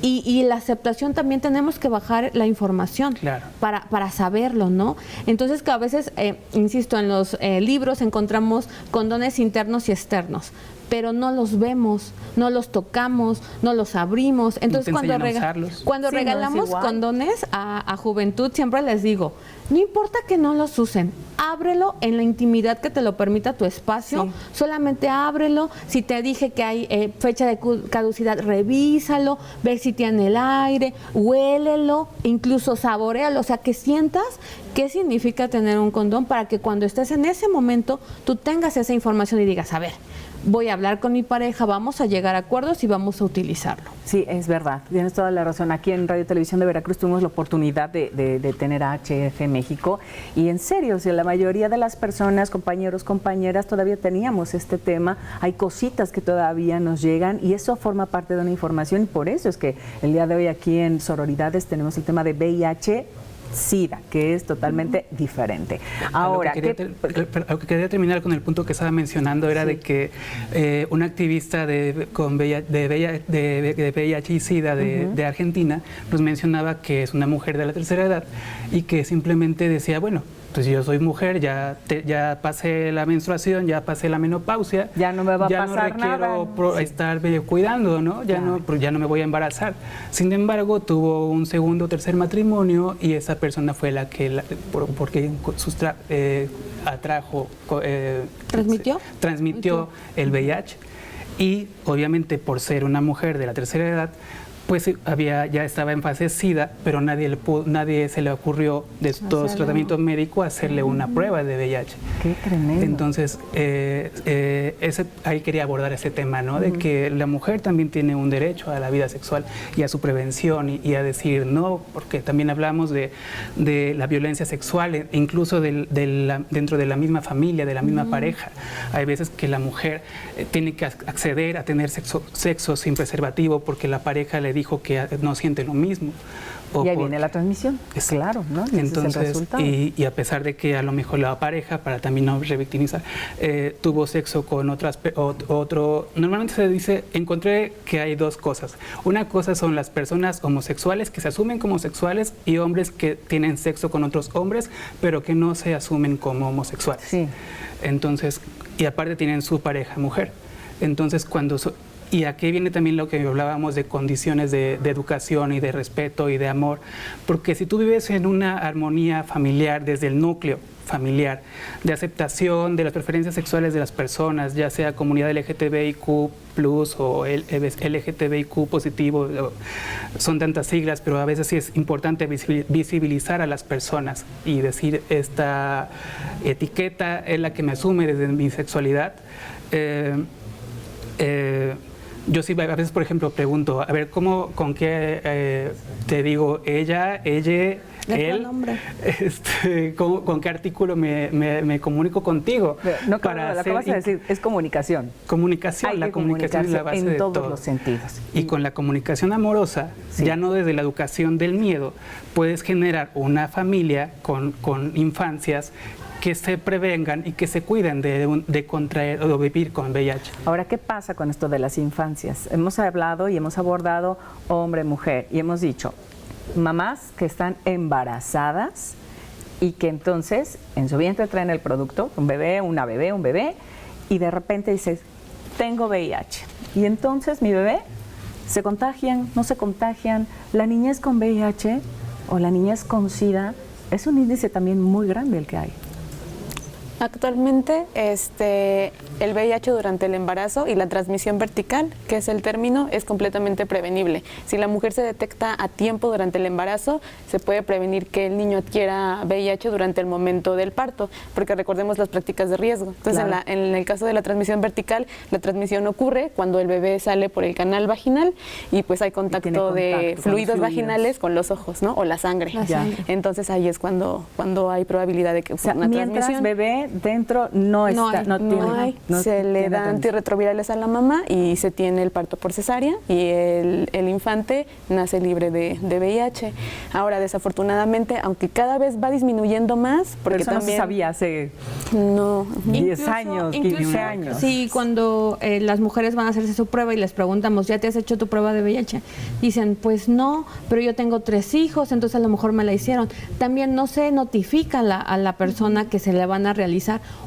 Y la aceptación también tenemos que bajar la información, claro, para saberlo, ¿no? Entonces, que a veces, insisto, en los libros encontramos condones internos y externos, pero no los vemos, no los tocamos, no los abrimos. Entonces, cuando regalamos condones a juventud, siempre les digo, no importa que no los usen, ábrelo en la intimidad que te lo permita tu espacio, solamente ábrelo. Si te dije que hay fecha de caducidad, revísalo, ve si tiene el aire, huélelo, incluso saboréalo, o sea, que sientas qué significa tener un condón para que cuando estés en ese momento tú tengas esa información y digas, a ver, voy a hablar con mi pareja, vamos a llegar a acuerdos y vamos a utilizarlo. Sí, es verdad, tienes toda la razón. Aquí en Radio Televisión de Veracruz tuvimos la oportunidad de tener a HF México y en serio, o sea, la mayoría de las personas, compañeros, compañeras, todavía teníamos este tema. Hay cositas que todavía nos llegan y eso forma parte de una información y por eso es que el día de hoy aquí en Sororidades tenemos el tema de VIH, SIDA, que es totalmente diferente. Ahora, lo que quería terminar con el punto que estaba mencionando era de que una activista de VIH y SIDA de Argentina nos mencionaba que es una mujer de la tercera edad y que simplemente decía, bueno, pues yo soy mujer, ya pasé la menstruación, ya pasé la menopausia, ya no me va a pasar nada. Ya no requiero estar cuidando, ¿no? Ya no me voy a embarazar. Sin embargo, tuvo un segundo o tercer matrimonio y esa persona fue la que, porque transmitió el VIH y obviamente por ser una mujer de la tercera edad, pues ya estaba en fase SIDA, pero nadie se le ocurrió de todo su tratamiento médico hacerle una prueba de VIH. ¡Qué tremendo! Entonces, ahí quería abordar ese tema, ¿no? De que la mujer también tiene un derecho a la vida sexual y a su prevención y a decir no, porque también hablamos de la violencia sexual, incluso dentro de la misma familia, de la misma pareja. Hay veces que la mujer tiene que acceder a tener sexo sin preservativo porque la pareja le dijo que no siente lo mismo. Y ahí viene la transmisión, claro, ¿no? Y entonces, y a pesar de que a lo mejor la pareja, para también no revictimizar, tuvo sexo con normalmente se dice, encontré que hay dos cosas. Una cosa son las personas homosexuales que se asumen como homosexuales y hombres que tienen sexo con otros hombres, pero que no se asumen como homosexuales. Sí. Entonces, y aparte tienen su pareja mujer. Entonces, y aquí viene también lo que hablábamos de condiciones de educación y de respeto y de amor, porque si tú vives en una armonía familiar desde el núcleo familiar, de aceptación de las preferencias sexuales de las personas, ya sea comunidad LGTBIQ+, o LGTBIQ positivo, son tantas siglas, pero a veces sí es importante visibilizar a las personas y decir, esta etiqueta es la que me asume desde mi sexualidad. Yo sí a veces, por ejemplo, pregunto, a ver, ¿con qué te digo ella, él? ¿Con qué artículo me comunico contigo? No, claro, lo que vas a decir es comunicación. Comunicación, la comunicación es la base de todo. En todos los sentidos. Y con la comunicación amorosa, ya no desde la educación del miedo, puedes generar una familia con infancias que se prevengan y que se cuiden de contraer o vivir con VIH. Ahora, ¿qué pasa con esto de las infancias? Hemos hablado y hemos abordado hombre, mujer, y hemos dicho mamás que están embarazadas y que entonces en su vientre traen el producto, un bebé, un bebé, y de repente dices, tengo VIH. Y entonces mi bebé, ¿se contagian? ¿No se contagian? La niñez con VIH o la niñez con SIDA es un índice también muy grande el que hay. Actualmente, el VIH durante el embarazo y la transmisión vertical, que es el término, es completamente prevenible. Si la mujer se detecta a tiempo durante el embarazo, se puede prevenir que el niño adquiera VIH durante el momento del parto, porque recordemos las prácticas de riesgo. Entonces, claro, en el caso de la transmisión vertical, la transmisión ocurre cuando el bebé sale por el canal vaginal y pues hay contacto de fluidos vaginales con los ojos, ¿no? O la sangre. Entonces ahí es cuando hay probabilidad de que o sea, una mientras transmisión. Bebé dentro no se le da antirretrovirales a la mamá y se tiene el parto por cesárea y el infante nace libre de VIH. Ahora, desafortunadamente, aunque cada vez va disminuyendo más, porque eso también no se sabía hace 10 años, 15 años. Sí, cuando las mujeres van a hacerse su prueba y les preguntamos, ¿ya te has hecho tu prueba de VIH? Dicen, pues no, pero yo tengo 3 hijos, entonces a lo mejor me la hicieron. También no se notifica a la persona que se le van a realizar,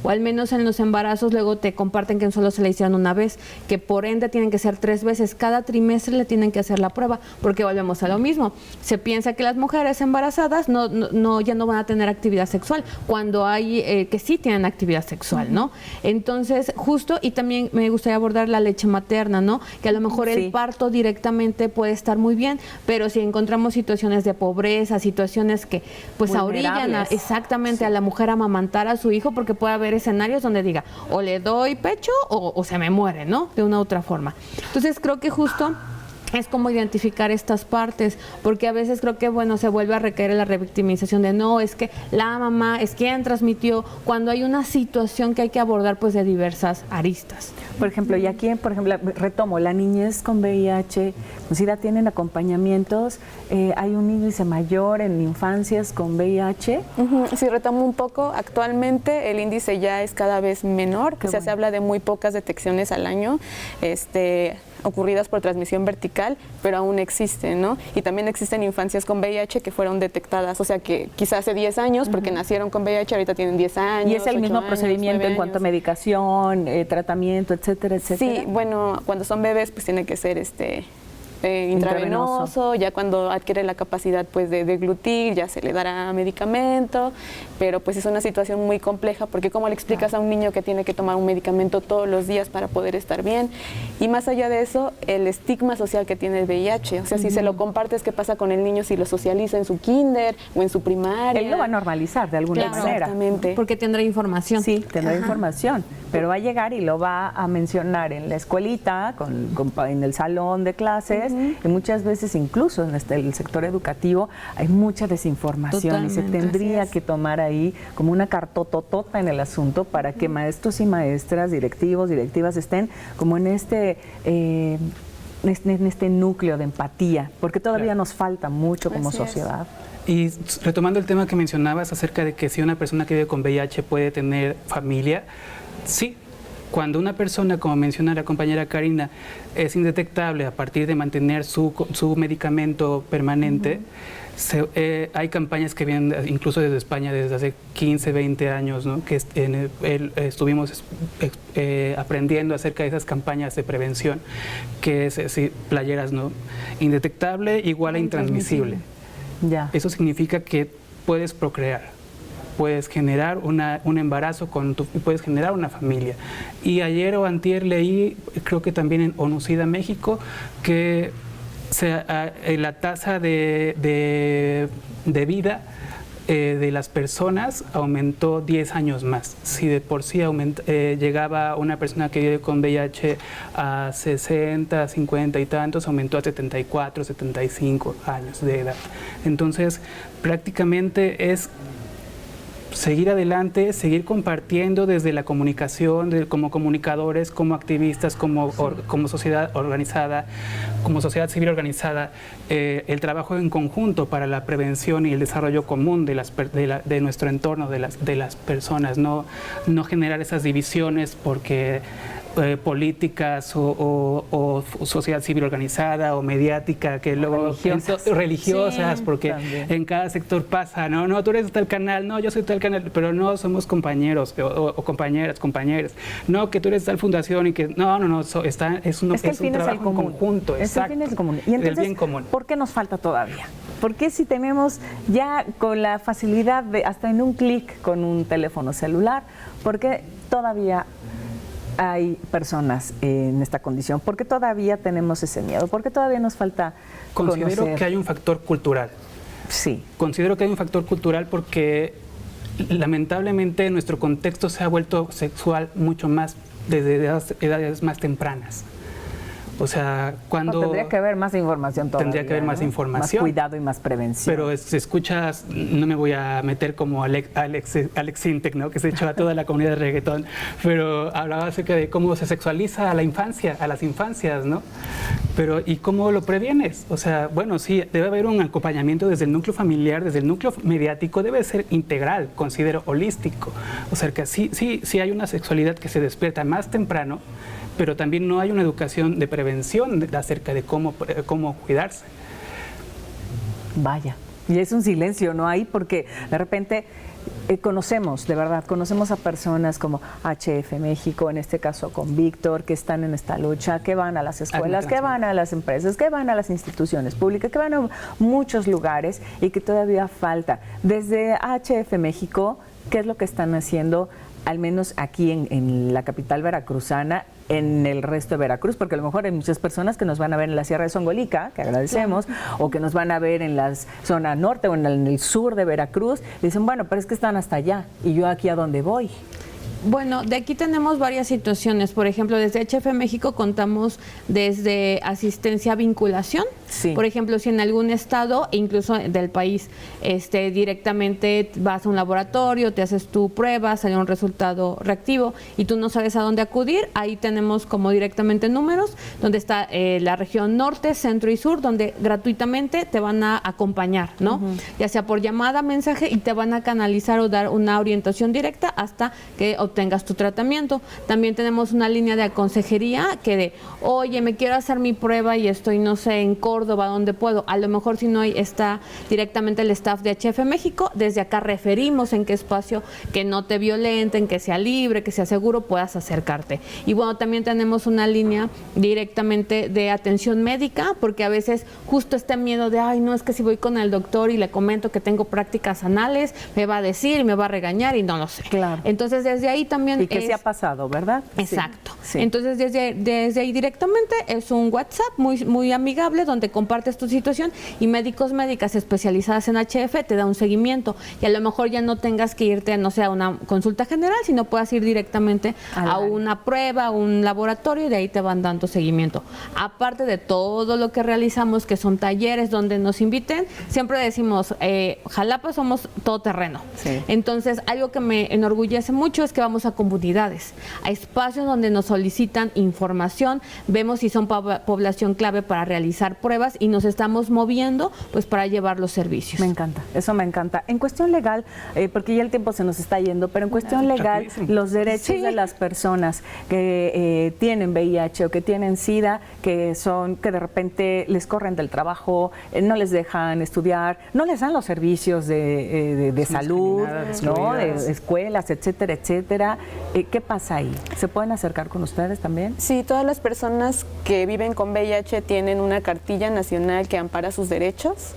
o al menos en los embarazos luego te comparten que solo se le hicieron una vez, que por ende tienen que ser 3 veces, cada trimestre le tienen que hacer la prueba, porque volvemos a lo mismo, se piensa que las mujeres embarazadas ya no van a tener actividad sexual, cuando hay que sí tienen actividad sexual, ¿no? Entonces, justo, y también me gustaría abordar la leche materna, ¿no? Que a lo mejor el parto directamente puede estar muy bien, pero si encontramos situaciones de pobreza, situaciones que pues ahorillan exactamente a la mujer a amamantar a su hijo, porque puede haber escenarios donde diga, o le doy pecho o se me muere, ¿no? De una u otra forma. Entonces creo que justo es como identificar estas partes, porque a veces creo que, bueno, se vuelve a recaer en la revictimización de no, es que la mamá es quien transmitió, cuando hay una situación que hay que abordar pues de diversas aristas. Por ejemplo, y aquí, por ejemplo, retomo, la niñez con VIH, SIDA tienen acompañamientos, hay un índice mayor en infancias con VIH. Si retomo un poco, actualmente el índice ya es cada vez menor, se habla de muy pocas detecciones al año, ocurridas por transmisión vertical, pero aún existen, ¿no? Y también existen infancias con VIH que fueron detectadas, o sea que quizás hace 10 años, porque nacieron con VIH, ahorita tienen 10 años. ¿Y es el mismo procedimiento en cuanto a medicación, tratamiento, etcétera, etcétera? Sí, bueno, cuando son bebés pues tiene que ser intravenoso, ya cuando adquiere la capacidad pues de deglutir ya se le dará medicamento, pero pues es una situación muy compleja porque cómo le explicas a un niño que tiene que tomar un medicamento todos los días para poder estar bien, y más allá de eso el estigma social que tiene el VIH, o sea, si se lo compartes, ¿qué pasa con el niño si lo socializa en su kinder o en su primaria? Él lo va a normalizar de alguna manera. Exactamente. Porque tendrá información. Sí, tendrá información, pero va a llegar y lo va a mencionar en la escuelita, en el salón de clases, y muchas veces incluso en el sector educativo hay mucha desinformación. Totalmente, y se tendría que tomar ahí como una cartototota en el asunto para que maestros y maestras, directivos, directivas estén como en este núcleo de empatía, porque todavía nos falta mucho como sociedad. Y retomando el tema que mencionabas acerca de que si una persona que vive con VIH puede tener familia, sí. Cuando una persona, como menciona la compañera Karina, es indetectable a partir de mantener su medicamento permanente, hay campañas que vienen incluso desde España desde hace 15, 20 años, ¿no? Que estuvimos aprendiendo acerca de esas campañas de prevención, que es playeras, ¿no? Indetectable igual a intransmisible. Ya. Eso significa que puedes procrear. Puedes generar un embarazo y puedes generar una familia. Y ayer o antier leí, creo que también en ONU-SIDA México, que la tasa de vida de las personas aumentó 10 años más. Si de por sí llegaba una persona que vive con VIH a 60, 50 y tantos, aumentó a 74, 75 años de edad. Entonces, prácticamente es seguir adelante, seguir compartiendo desde la comunicación, como comunicadores, como activistas, como sociedad organizada, como sociedad civil organizada, el trabajo en conjunto para la prevención y el desarrollo común de nuestro entorno, de las personas, no generar esas divisiones porque políticas o sociedad civil organizada o mediática que luego religiosas, sí, porque también. En cada sector pasa, no, tú eres de tal canal, no, yo soy de tal canal, pero no somos compañeros o compañeras, no, que tú eres de tal fundación y que no, es un trabajo en conjunto, exacto, el fin es el común. Y del entonces, bien común. ¿por qué nos falta todavía? ¿Por qué si tenemos ya con la facilidad de hasta en un clic con un teléfono celular, por qué todavía hay personas en esta condición? ¿Por qué todavía tenemos ese miedo? ¿Por qué todavía nos falta Considero conocer? que hay un factor cultural. Sí. Considero que hay un factor cultural porque lamentablemente nuestro contexto se ha vuelto sexual mucho más desde edades más tempranas. O sea, cuando... Tendría que haber más información todavía. Tendría que haber más información. Más cuidado y más prevención. Pero si escuchas, no me voy a meter como Alex Sintek, ¿no? Que se echó a toda la comunidad de reggaetón, pero hablaba acerca de cómo se sexualiza a la infancia, a las infancias, ¿no? Pero ¿y cómo lo previenes? O sea, bueno, sí, debe haber un acompañamiento desde el núcleo familiar, desde el núcleo mediático, debe ser integral, considero holístico. O sea, que sí hay una sexualidad que se despierta más temprano, pero también no hay una educación de prevención acerca de cómo cuidarse. Vaya, y es un silencio, ¿no? Ahí porque de repente conocemos a personas como HF México, en este caso con Víctor, que están en esta lucha, que van a las escuelas, que van a las empresas, que van a las instituciones públicas, que van a muchos lugares y que todavía falta. Desde HF México, ¿qué es lo que están haciendo? Al menos aquí en la capital veracruzana, en el resto de Veracruz, porque a lo mejor hay muchas personas que nos van a ver en la Sierra de Songolica, que agradecemos, o que nos van a ver en la zona norte o en el sur de Veracruz, y dicen, bueno, pero es que están hasta allá, y yo aquí a dónde voy. Bueno, de aquí tenemos varias situaciones. Por ejemplo, desde HF México contamos desde asistencia a vinculación. Sí. Por ejemplo, si en algún estado, incluso del país, directamente vas a un laboratorio, te haces tu prueba, sale un resultado reactivo y tú no sabes a dónde acudir, ahí tenemos como directamente números, donde está la región norte, centro y sur, donde gratuitamente te van a acompañar, ¿no? Ya sea por llamada, mensaje, y te van a canalizar o dar una orientación directa hasta que obtengas tu tratamiento. También tenemos una línea de consejería que oye, me quiero hacer mi prueba y estoy, no sé, en Córdoba, ¿dónde puedo? A lo mejor si no está directamente el staff de HF México, desde acá referimos en qué espacio que no te violenten, que sea libre, que sea seguro, puedas acercarte. Y bueno, también tenemos una línea directamente de atención médica, porque a veces justo este miedo de, ay, no, es que si voy con el doctor y le comento que tengo prácticas anales, me va a decir, me va a regañar y no lo sé. Claro. Entonces, desde ahí también y que se ha pasado, ¿verdad? Exacto. Sí. Entonces, desde ahí directamente es un WhatsApp muy amigable donde compartes tu situación y médicas especializadas en HF te da un seguimiento y a lo mejor ya no tengas que irte, no sé, a una consulta general, sino puedas ir directamente a una prueba, a un laboratorio y de ahí te van dando seguimiento. Aparte de todo lo que realizamos, que son talleres donde nos inviten, siempre decimos, Jalapa somos todoterreno. Sí. Entonces, algo que me enorgullece mucho es que vamos a comunidades, a espacios donde nos solicitan información, vemos si son población clave para realizar pruebas y nos estamos moviendo pues para llevar los servicios. Me encanta, eso me encanta. En cuestión legal, porque ya el tiempo se nos está yendo, pero en cuestión legal, los derechos de las personas que tienen VIH o que tienen SIDA, que de repente les corren del trabajo, no les dejan estudiar, no les dan los servicios de salud, ¿no? De escuelas, etcétera, etcétera. ¿Qué pasa ahí? ¿Se pueden acercar con ustedes también? Sí, todas las personas que viven con VIH tienen una cartilla nacional que ampara sus derechos.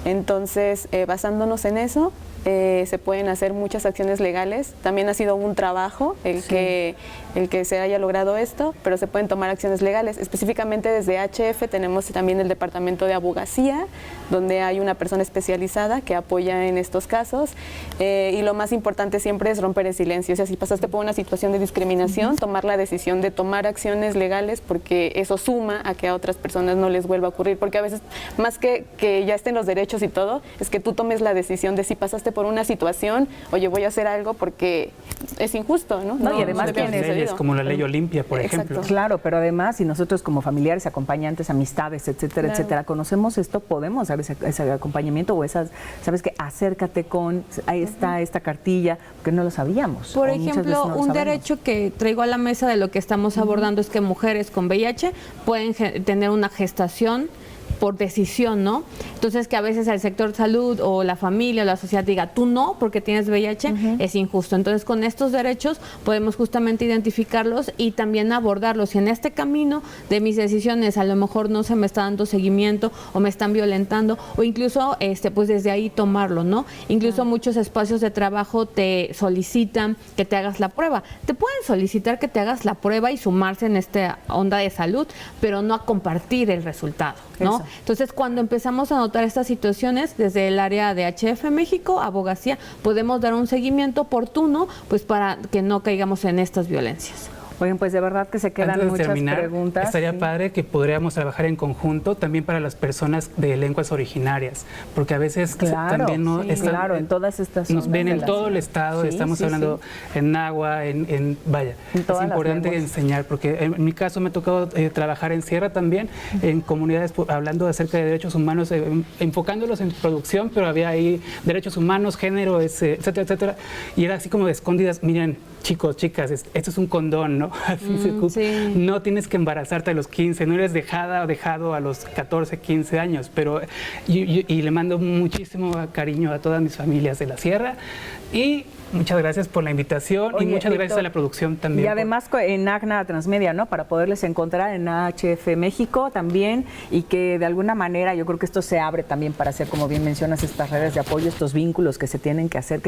Entonces, basándonos en eso, se pueden hacer muchas acciones legales. También ha sido un trabajo el que se haya logrado esto, pero se pueden tomar acciones legales. Específicamente desde HF tenemos también el departamento de abogacía, donde hay una persona especializada que apoya en estos casos. Y lo más importante siempre es romper el silencio. O sea, si pasaste por una situación de discriminación, tomar la decisión de tomar acciones legales, porque eso suma a que a otras personas no les vuelva a ocurrir. Porque a veces, más que ya estén los derechos y todo, es que tú tomes la decisión de si pasaste pasaste por una situación, oye, voy a hacer algo porque es injusto, ¿no? No, y además tienes leyes como la ley Olimpia, por ejemplo. Claro, pero además, si nosotros como familiares, acompañantes, amistades, etcétera, Claro. etcétera, conocemos esto, podemos dar ese acompañamiento o esas, ¿sabes qué? Acércate con, ahí está esta cartilla, porque no lo sabíamos. Por o muchas veces ejemplo, no lo un sabemos. derecho que traigo a la mesa de lo que estamos abordando es que mujeres con VIH pueden tener una gestación por decisión, ¿no? Entonces, que a veces el sector salud o la familia o la sociedad diga, tú no, porque tienes VIH, es injusto. Entonces, con estos derechos podemos justamente identificarlos y también abordarlos. Si en este camino de mis decisiones a lo mejor no se me está dando seguimiento o me están violentando, o incluso, pues desde ahí tomarlo, ¿no? Incluso muchos espacios de trabajo te solicitan que te hagas la prueba. Te pueden solicitar que te hagas la prueba y sumarse en esta onda de salud, pero no a compartir el resultado, ¿no? Eso. Entonces, cuando empezamos a notar estas situaciones, desde el área de HF México, abogacía, podemos dar un seguimiento oportuno, pues para que no caigamos en estas violencias. Oigan, pues de verdad que se quedan Antes de muchas terminar, preguntas. estaría Sí. padre que podríamos trabajar en conjunto también para las personas de lenguas originarias, porque a veces Claro, también no sí, están, claro, en todas estas nos zonas ven de en la- todo el estado, Sí, estamos sí, hablando en Nahua, vaya, En es todas las importante lenguas. enseñar, porque en mi caso me ha tocado trabajar en Sierra también, en comunidades hablando acerca de derechos humanos, enfocándolos en producción, pero había ahí derechos humanos, género, etcétera, etcétera, y era así como de escondidas, miren, chicos, chicas, esto es un condón, ¿no? Así sí. No tienes que embarazarte a los 15, no eres dejada o dejado a los 14, 15 años, pero y le mando muchísimo cariño a todas mis familias de la Sierra y muchas gracias por la invitación Oye, y muchas gracias Víctor, a la producción también. Y además en ACNA Transmedia, ¿no? Para poderles encontrar en HF México también y que de alguna manera yo creo que esto se abre también para hacer, como bien mencionas, estas redes de apoyo, estos vínculos que se tienen que hacer,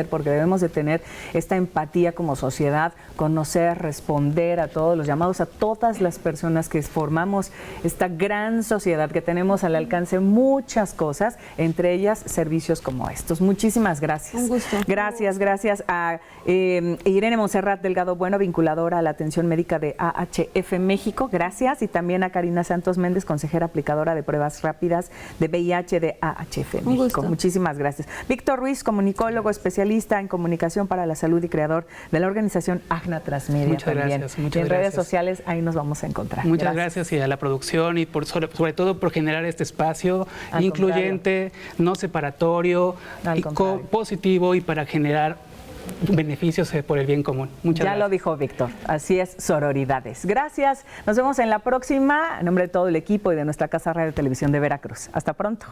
porque debemos de tener esta empatía como sociedad, conocer, responder a todos los llamados, a todas las personas que formamos esta gran sociedad, que tenemos al alcance muchas cosas, entre ellas servicios como estos. Muchísimas gracias. Un gusto. Gracias a Irene Monserrat Delgado Bueno, vinculadora a la atención médica de AHF México, gracias, y también a Karina Santos Méndez, consejera aplicadora de pruebas rápidas de VIH de AHF Un México. gusto. Muchísimas gracias. Víctor Ruiz, comunicólogo, especialista en comunicación para la salud y creador de la organización ACNA Transmedia. Muchas también. gracias, Y muchas en redes gracias. sociales ahí nos vamos a encontrar. Muchas gracias y a la producción y sobre todo por generar este espacio Al incluyente, no separatorio, Al y contrario. positivo y para generar beneficios por el bien común. Muchas Ya gracias. lo dijo Víctor, así es, sororidades. Gracias, nos vemos en la próxima, en nombre de todo el equipo y de nuestra Casa Radio Televisión de Veracruz. Hasta pronto.